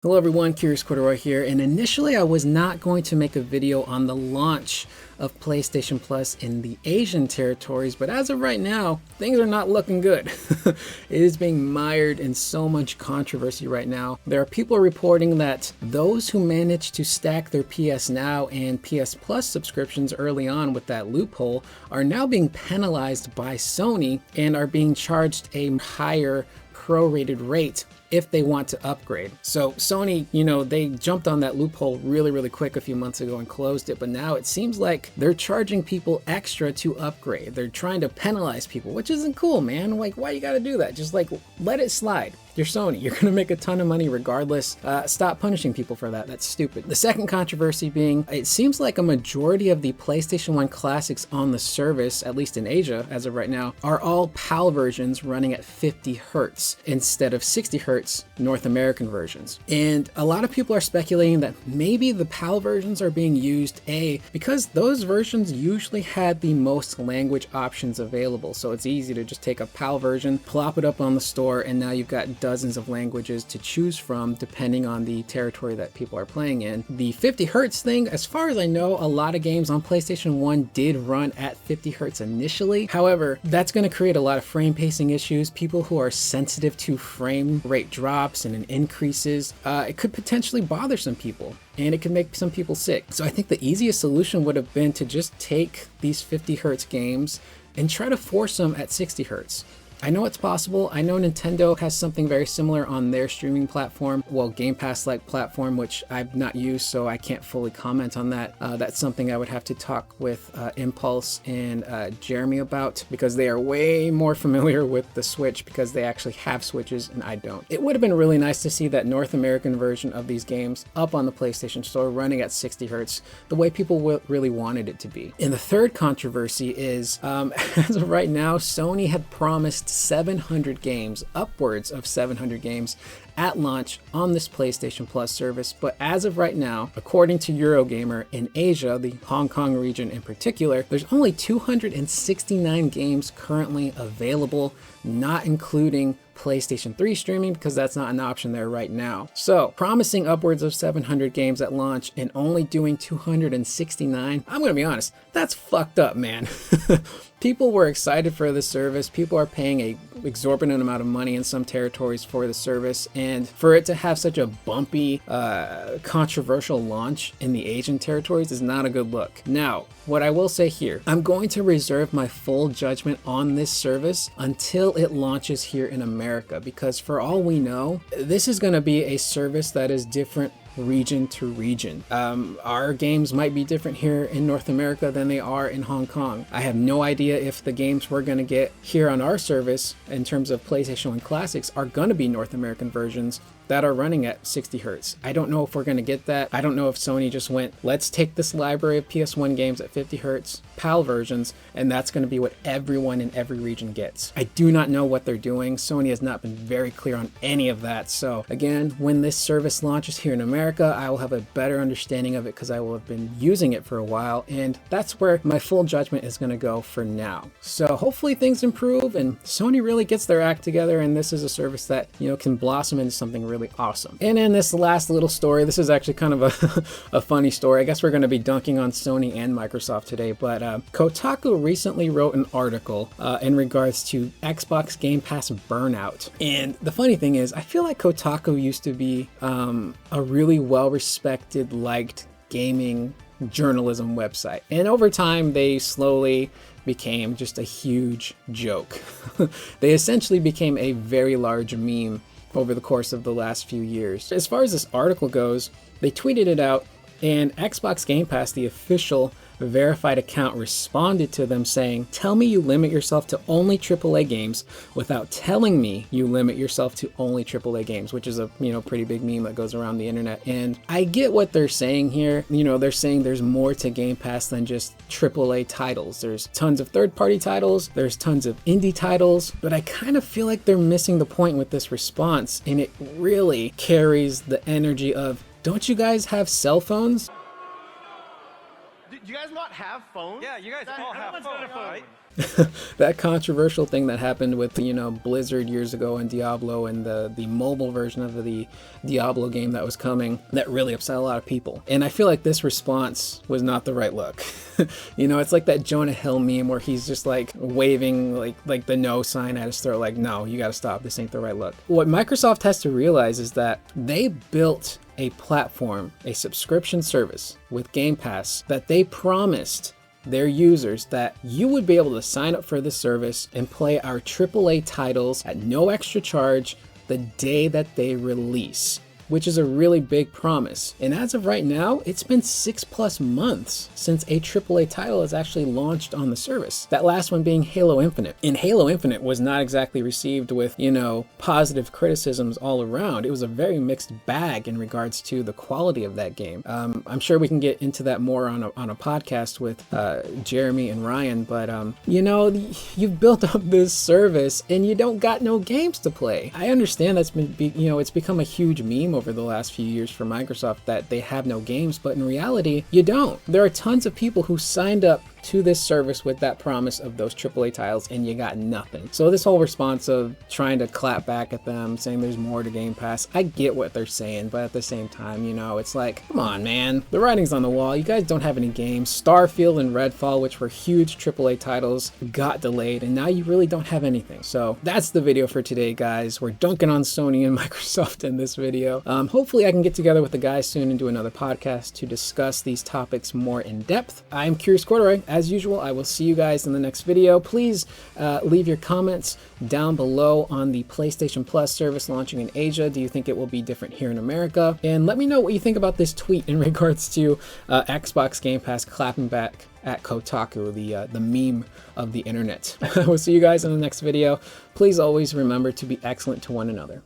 Hello everyone, Curious Corduroy here, and initially I was not going to make a video on the launch of PlayStation Plus in the Asian territories, but as of right now, things are not looking good. It is being mired in so much controversy right now. There are people reporting that those who managed to stack their PS Now and PS Plus subscriptions early on with that loophole are now being penalized by Sony and are being charged a higher prorated rate if they want to upgrade. So Sony, they jumped on that loophole really quick a few months ago and closed it, but now it seems like they're charging people extra to upgrade. They're trying to penalize people, which isn't cool, man. Like, why you gotta do that? Just like, let it slide. You're Sony, you're gonna make a ton of money regardless. Stop punishing people for that, that's stupid. The second controversy being, it seems like a majority of the PlayStation 1 classics on the service, at least in Asia as of right now, are all PAL versions running at 50 Hertz instead of 60 Hertz North American versions. And a lot of people are speculating that maybe the PAL versions are being used because those versions usually had the most language options available. So it's easy to just take a PAL version, plop it up on the store, and now you've got dozens of languages to choose from depending on the territory that people are playing in. The 50 Hertz thing, as far as I know, a lot of games on PlayStation 1 did run at 50 Hertz initially. However, that's going to create a lot of frame pacing issues. People who are sensitive to frame rate drops and increases, it could potentially bother some people and it could make some people sick. So I think the easiest solution would have been to just take these 50 Hertz games and try to force them at 60 Hertz. I know it's possible. I know Nintendo has something very similar on their streaming platform, well, Game Pass-like platform, which I've not used, so I can't fully comment on that. That's something I would have to talk with Impulse and Jeremy about, because they are way more familiar with the Switch because they actually have Switches and I don't. It would have been really nice to see that North American version of these games up on the PlayStation Store running at 60 Hertz, the way people really wanted it to be. And the third controversy is, as of right now, Sony had promised 700 games, upwards of 700 games at launch on this PlayStation Plus service, but as of right now, according to Eurogamer, in Asia, the Hong Kong region in particular, there's only 269 games currently available, not including PlayStation 3 streaming, because that's not an option there right now. So promising upwards of 700 games at launch and only doing 269, I'm gonna be honest, that's fucked up, man. People were excited for the service. People are paying a exorbitant amount of money in some territories for the service, and for it to have such a bumpy, controversial launch in the Asian territories is not a good look. Now, what I will say here, I'm going to reserve my full judgment on this service until it launches here in America, because for all we know, this is going to be a service that is different region to region. Our games might be different here in North America than they are in Hong Kong. I have no idea if the games we're going to get here on our service in terms of PlayStation 1 Classics are going to be North American versions that are running at 60 Hertz. I don't know if we're going to get that. I don't know if Sony just went, let's take this library of PS1 games at 50 Hertz, PAL versions, and that's going to be what everyone in every region gets. I do not know what they're doing. Sony has not been very clear on any of that. So again, when this service launches here in America, I will have a better understanding of it because I will have been using it for a while, and that's where my full judgment is going to go for now. So hopefully things improve and Sony really gets their act together, and this is a service that, can blossom into something really awesome. And in this last little story, this is actually kind of a funny story. I guess we're going to be dunking on Sony and Microsoft today, but Kotaku recently wrote an article in regards to Xbox Game Pass burnout. And the funny thing is, I feel like Kotaku used to be a really well-respected, liked gaming journalism website. And over time, they slowly became just a huge joke. They essentially became a very large meme over the course of the last few years. As far as this article goes, they tweeted it out, and Xbox Game Pass, the official verified account, responded to them saying, "Tell me you limit yourself to only AAA games without telling me you limit yourself to only AAA games," which is a pretty big meme that goes around the internet. And I get what they're saying here. They're saying there's more to Game Pass than just AAA titles. There's tons of third-party titles, there's tons of indie titles, but I kind of feel like they're missing the point with this response, and it really carries the energy of, don't you guys have cell phones? Do you guys not have phones? Yeah, you guys all have phones, right? That controversial thing that happened with, you know, Blizzard years ago and Diablo and the mobile version of the Diablo game that was coming, that really upset a lot of people. And I feel like this response was not the right look. You know, it's like that Jonah Hill meme where he's just like waving like the no sign at his throat, like, no, you gotta stop, this ain't the right look. What Microsoft has to realize is that they built a platform, a subscription service with Game Pass that they promised their users that you would be able to sign up for this service and play our AAA titles at no extra charge the day that they release, which is a really big promise. And as of right now, it's been 6+ months since a AAA title has actually launched on the service. That last one being Halo Infinite. And Halo Infinite was not exactly received with, you know, positive criticisms all around. It was a very mixed bag in regards to the quality of that game. I'm sure we can get into that more on a podcast with Jeremy and Ryan, but you know, you've built up this service and you don't got no games to play. I understand that's been, you know, it's become a huge meme over the last few years for Microsoft that they have no games, but in reality, you don't. There are tons of people who signed up to this service with that promise of those AAA titles, and you got nothing. So this whole response of trying to clap back at them, saying there's more to Game Pass, I get what they're saying, but at the same time, you know, it's like, come on, man. The writing's on the wall. You guys don't have any games. Starfield and Redfall, which were huge AAA titles, got delayed, and now you really don't have anything. So that's the video for today, guys. We're dunking on Sony and Microsoft in this video. Hopefully I can get together with the guys soon and do another podcast to discuss these topics more in depth. I'm Curious Corduroy. As usual, I will see you guys in the next video. Please leave your comments down below on the PlayStation Plus service launching in Asia. Do you think it will be different here in America? And let me know what you think about this tweet in regards to Xbox Game Pass clapping back at Kotaku, the meme of the internet. We'll see you guys in the next video. Please always remember to be excellent to one another.